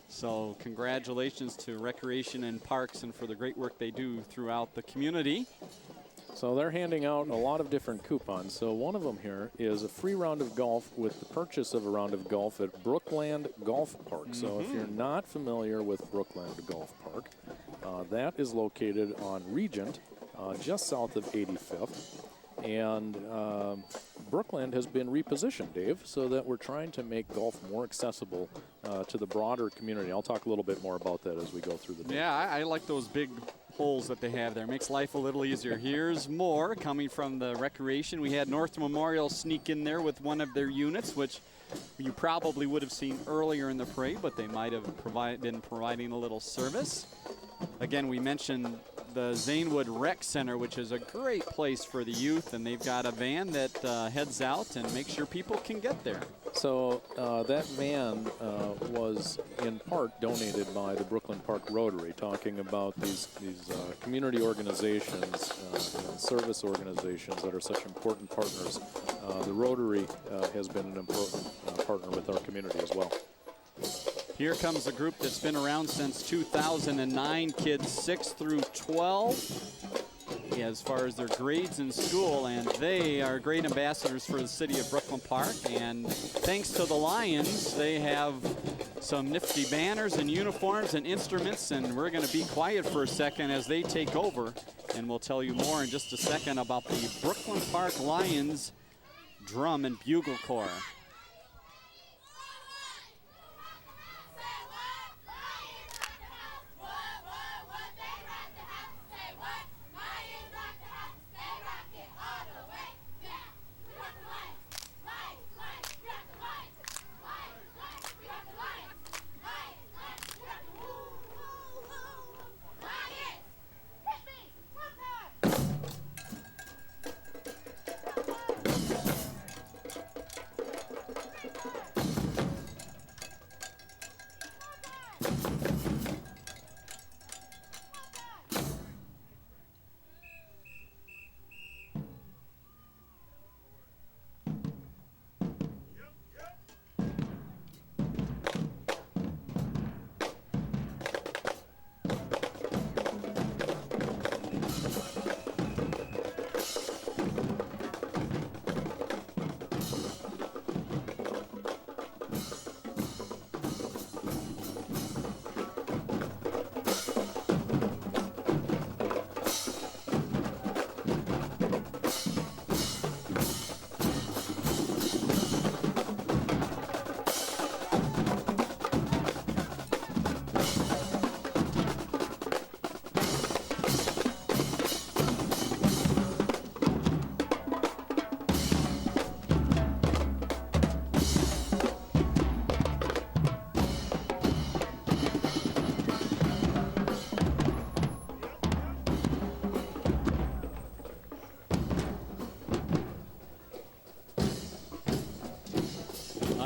So congratulations to Recreation and Parks and for the great work they do throughout the community. So they're handing out a lot of different coupons. So one of them here is a free round of golf with the purchase of a round of golf at Brookland Golf Park. So if you're not familiar with Brookland Golf Park, That is located on Regent, just south of 85th. And Brookland has been repositioned, Dave, so that we're trying to make golf more accessible to the broader community. I'll talk a little bit more about that as we go through the day. Yeah, I like those big holes that they have there. Makes life a little easier. Here's more coming from the recreation. We had North Memorial sneak in there with one of their units, which you probably would have seen earlier in the parade, but they might have been providing a little service. Again, we mentioned the Zanewood Rec Center, which is a great place for the youth, and they've got a van that heads out and makes sure people can get there. So that van was in part donated by the Brooklyn Park Rotary, talking about these community organizations and service organizations that are such important partners. The Rotary has been an important partner with our community as well. Here comes a group that's been around since 2009, kids 6 through 12, as far as their grades in school, and they are great ambassadors for the city of Brooklyn Park. And thanks to the Lions, they have some nifty banners and uniforms and instruments, and we're going to be quiet for a second as they take over, and we'll tell you more in just a second about the Brooklyn Park Lions Drum and Bugle Corps.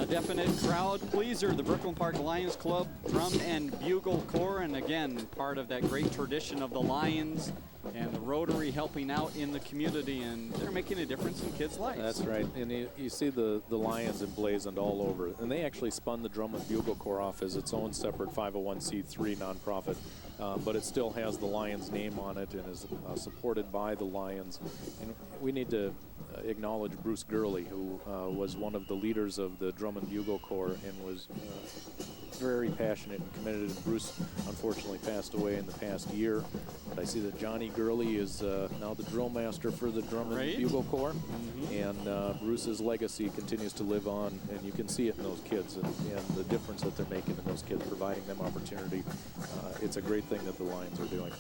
Definite crowd pleaser, the Brooklyn Park Lions Club Drum and Bugle Corps, and again, part of that great tradition of the Lions and the Rotary helping out in the community, and they're making a difference in kids' lives. That's right, and you see the Lions emblazoned all over, and they actually spun the Drum and Bugle Corps off as its own separate 501c3 nonprofit, but it still has the Lions name on it and is supported by the Lions. And we need to acknowledge Bruce Gurley, who was one of the leaders of the Drum and Bugle Corps and was very passionate and committed. And Bruce unfortunately passed away in the past year. But I see that Johnny Gurley is now the drill master for the Drum and Bugle Corps. And Bruce's legacy continues to live on, and you can see it in those kids and the difference that they're making in those kids, providing them opportunity. It's a great thing that the Lions are doing.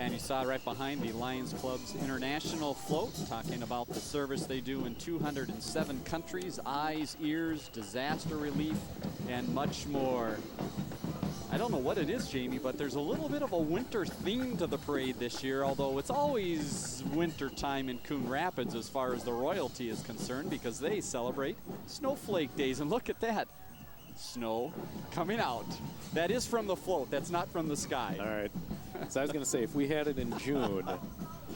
And you saw right behind the Lions Club's international float, talking about the service they do in 207 countries, eyes, ears, disaster relief, and much more. I don't know what it is, Jamie, but there's a little bit of a winter theme to the parade this year, although it's always winter time in Coon Rapids as far as the royalty is concerned, because they celebrate Snowflake Days. And look at that. Snow coming out. That is from the float. That's not from the sky. All right. So I was going to say, if we had it in June,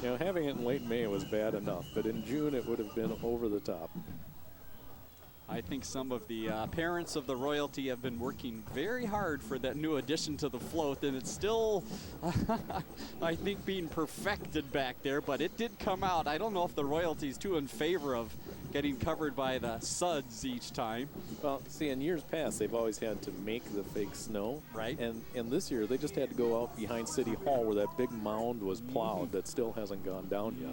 you know, having it in late May was bad enough, but in June it would have been over the top. I think some of the parents of the royalty have been working very hard for that new addition to the float, and it's still, I think, being perfected back there, but it did come out. I don't know if the royalty is too in favor of getting covered by the suds each time. Well, see, in years past, they've always had to make the fake snow. Right. And this year, they just had to go out behind City Hall where that big mound was plowed that still hasn't gone down yet.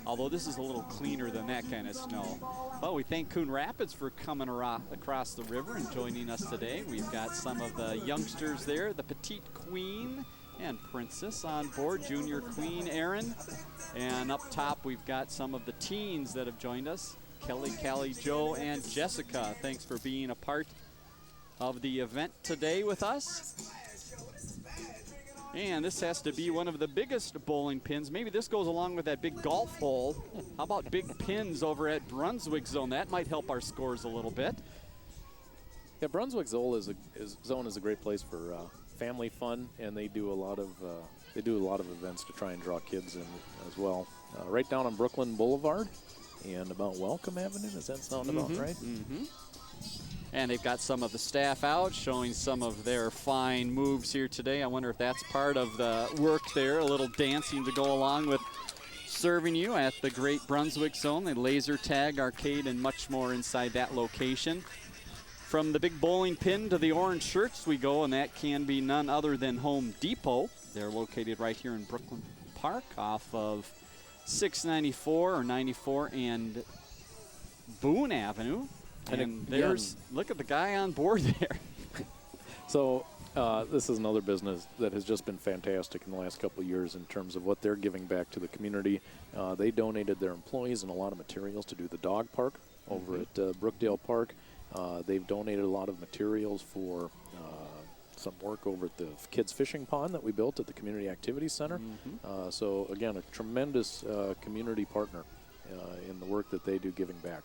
Although this is a little cleaner than that kind of snow. Well, we thank Coon Rapids for coming across the river and joining us today. We've got some of the youngsters there, the Petite Queen and Princess on board, Junior Queen Aaron. And up top, we've got some of the teens that have joined us, Kelly, Callie, Joe, and Jessica. Thanks for being a part of the event today with us. And this has to be one of the biggest bowling pins. Maybe this goes along with that big golf hole. How about big pins over at Brunswick Zone? That might help our scores a little bit. Yeah, Brunswick Zone is a great place for family fun, and they do a lot of events to try and draw kids in as well. Right down on Brooklyn Boulevard and about Welcome Avenue. Does that sound about right? And they've got some of the staff out showing some of their fine moves here today. I wonder if that's part of the work there, a little dancing to go along with serving you at the Great Brunswick Zone, the laser tag, arcade, and much more inside that location. From the big bowling pin to the orange shirts we go, and that can be none other than Home Depot. They're located right here in Brooklyn Park off of 694 or 94 and Boone Avenue. And there's, look at the guy on board there. So this is another business that has just been fantastic in the last couple of years in terms of what they're giving back to the community. They donated their employees and a lot of materials to do the dog park over at Brookdale Park. They've donated a lot of materials for some work over at the kids fishing pond that we built at the Community Activity Center. So again, a tremendous community partner in the work that they do giving back.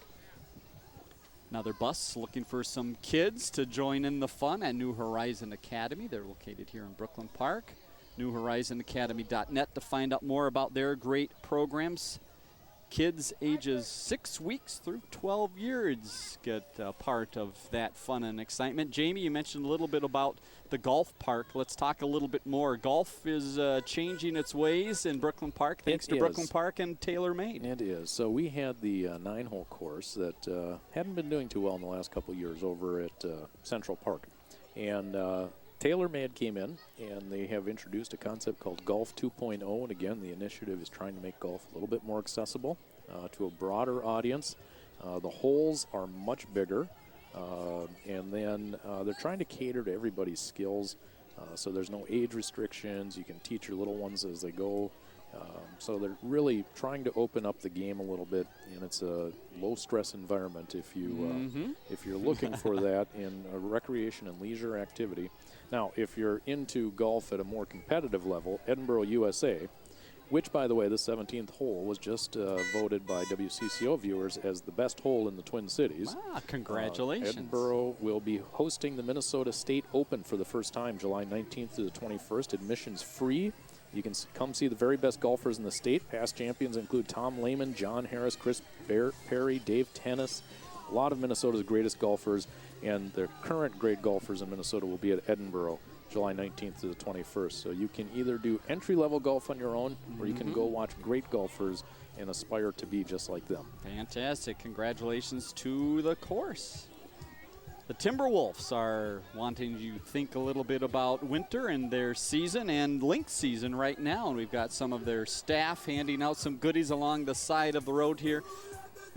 Another bus looking for some kids to join in the fun at New Horizon Academy. They're located here in Brooklyn Park. NewHorizonAcademy.net to find out more about their great programs. Kids ages 6 weeks through 12 years get a part of that fun and excitement. Jamie, you mentioned a little bit about the golf park. Let's talk a little bit more. Golf is changing its ways in Brooklyn Park, thanks to Brooklyn Park and TaylorMade. It is. So we had the 9-hole course that hadn't been doing too well in the last couple of years over at Central Park. And TaylorMade came in, and they have introduced a concept called Golf 2.0. And again, the initiative is trying to make golf a little bit more accessible to a broader audience. The holes are much bigger, and then they're trying to cater to everybody's skills. So there's no age restrictions. You can teach your little ones as they go. So they're really trying to open up the game a little bit, and it's a low-stress environment if you're looking for that in a recreation and leisure activity. Now, if you're into golf at a more competitive level, Edinburgh, USA, which, by the way, the 17th hole was just voted by WCCO viewers as the best hole in the Twin Cities. Wow, congratulations. Edinburgh will be hosting the Minnesota State Open for the first time, July 19th to the 21st. Admissions free. You can come see the very best golfers in the state. Past champions include Tom Lehman, John Harris, Chris Perry, Dave Tennis, a lot of Minnesota's greatest golfers, and the current great golfers in Minnesota will be at Edinburgh, July 19th to the 21st. So you can either do entry-level golf on your own, or you can go watch great golfers and aspire to be just like them. Fantastic. Congratulations to the course. The Timberwolves are wanting you to think a little bit about winter and their season and link season right now. And we've got some of their staff handing out some goodies along the side of the road here.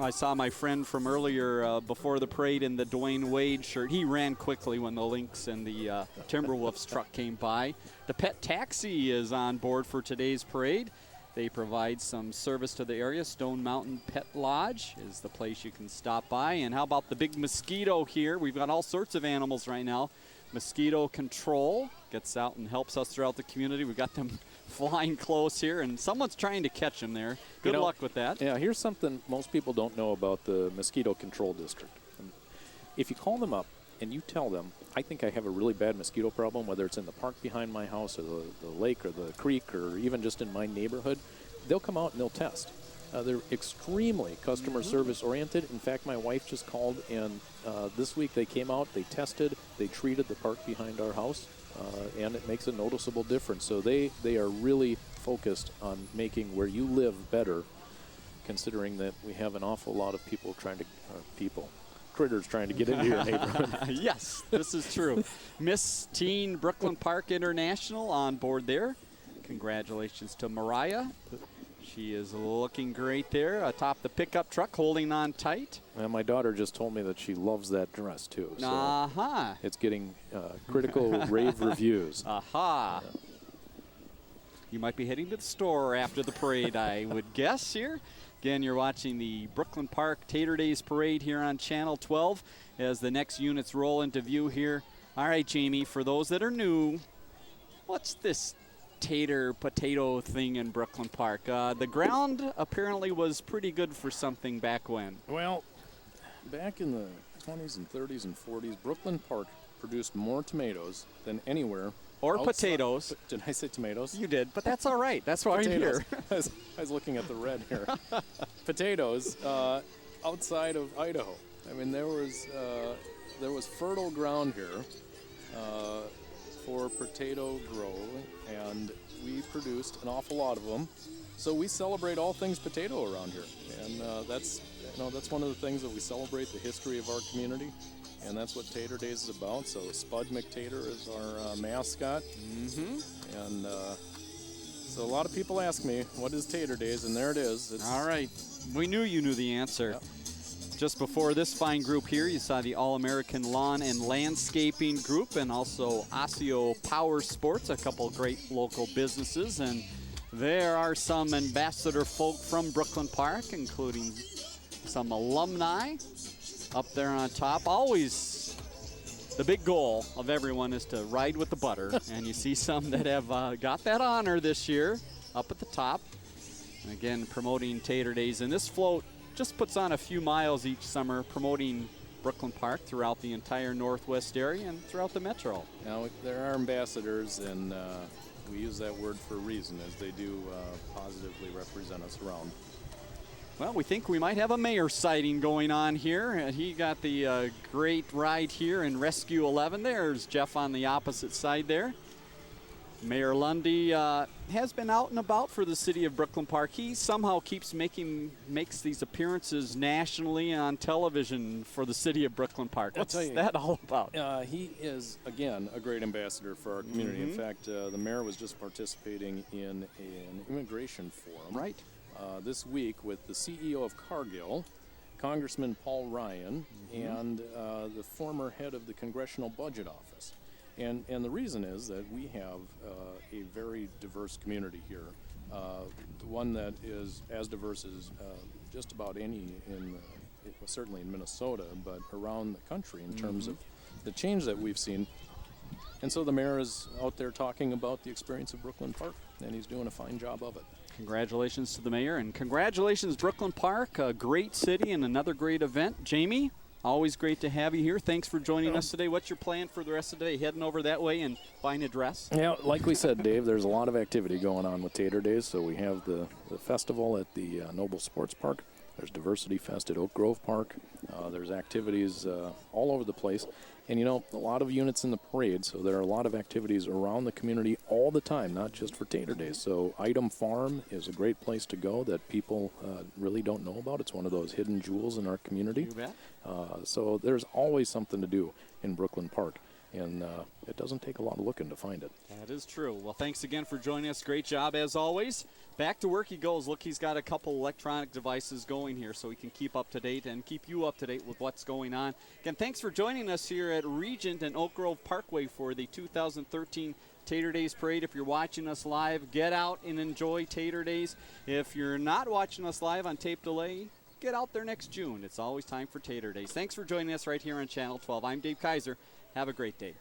I saw my friend from earlier before the parade in the Dwayne Wade shirt. He ran quickly when the Lynx and the Timberwolves truck came by. The Pet Taxi is on board for today's parade. They provide some service to the area. Stone Mountain Pet Lodge is the place you can stop by. And how about the big mosquito here? We've got all sorts of animals right now. Mosquito Control gets out and helps us throughout the community. We've got them flying close here, and someone's trying to catch them there. Good luck with that. Yeah, here's something most people don't know about the Mosquito Control District. If you call them up and you tell them, I think I have a really bad mosquito problem, whether it's in the park behind my house or the lake or the creek or even just in my neighborhood, they'll come out and they'll test. They're extremely customer service oriented. In fact, my wife just called, and this week they came out, they tested, they treated the park behind our house, and it makes a noticeable difference. So they are really focused on making where you live better, considering that we have an awful lot of critters trying to get into your neighborhood. Yes, this is true. Miss Teen Brooklyn Park International on board there. Congratulations to Mariah. She is looking great there atop the pickup truck, holding on tight. And my daughter just told me that she loves that dress, too. So Uh-huh. it's getting critical rave reviews. Aha. You might be heading to the store after the parade, I would guess here. Again, you're watching the Brooklyn Park Tater Daze Parade here on Channel 12 as the next units roll into view here. All right, Jamie, for those that are new, what's this tater potato thing in Brooklyn Park? The ground apparently was pretty good for something back when. Well, back in the 20s and 30s and 40s, Brooklyn Park produced more tomatoes than anywhere. Or outside. Potatoes. Did I say tomatoes? You did, but that's all right. That's why I'm Potatoes. here. I was looking at the red here. Potatoes outside of Idaho. I mean, there was fertile ground here for potato grow, and we produced an awful lot of them. So we celebrate all things potato around here, and that's one of the things that we celebrate, the history of our community, and that's what Tater Daze is about. So Spud McTater is our mascot, and so a lot of people ask me, what is Tater Daze? And there it is. All right. We knew you knew the answer. Yep. Just before this fine group here, you saw the All-American Lawn and Landscaping Group and also Osseo Power Sports, a couple great local businesses. And there are some ambassador folk from Brooklyn Park, including some alumni up there on top. Always the big goal of everyone is to ride with the butter. And you see some that have got that honor this year up at the top. And again, promoting Tater Daze. And this float just puts on a few miles each summer, promoting Brooklyn Park throughout the entire Northwest area and throughout the metro. Now, there are ambassadors, and we use that word for a reason, as they do positively represent us around. Well, we think we might have a mayor sighting going on here. He got the great ride here in Rescue 11. There's Jeff on the opposite side there. Mayor Lundy has been out and about for the city of Brooklyn Park. He somehow makes these appearances nationally on television for the city of Brooklyn Park. What's that all about? He is, again, a great ambassador for our community. In fact, the mayor was just participating in an immigration forum this week with the CEO of Cargill, Congressman Paul Ryan, and the former head of the Congressional Budget Office. And the reason is that we have a very diverse community here, one that is as diverse as just about any certainly in Minnesota, but around the country in terms of the change that we've seen. And so the mayor is out there talking about the experience of Brooklyn Park, and he's doing a fine job of it. Congratulations to the mayor, and congratulations Brooklyn Park, a great city and another great event. Jamie, always great to have you here. Thanks for joining us today. What's your plan for the rest of the day? Heading over that way and buying a dress? Yeah, like we said, Dave, there's a lot of activity going on with Tater Daze. So we have the festival at the Noble Sports Park. There's Diversity Fest at Oak Grove Park. There's activities all over the place. And, a lot of units in the parade, so there are a lot of activities around the community all the time, not just for Tater Daze. So Item Farm is a great place to go that people really don't know about. It's one of those hidden jewels in our community. You bet. So there's always something to do in Brooklyn Park, and it doesn't take a lot of looking to find it. That is true. Well, thanks again for joining us. Great job as always. Back to work he goes. Look, he's got a couple electronic devices going here so he can keep up to date and keep you up to date with what's going on. Again, thanks for joining us here at Regent and Oak Grove Parkway for the 2013 Tater Daze Parade. If you're watching us live, get out and enjoy Tater Daze. If you're not watching us live on tape delay, get out there next June. It's always time for Tater Daze. Thanks for joining us right here on Channel 12. I'm Dave Kaiser. Have a great day.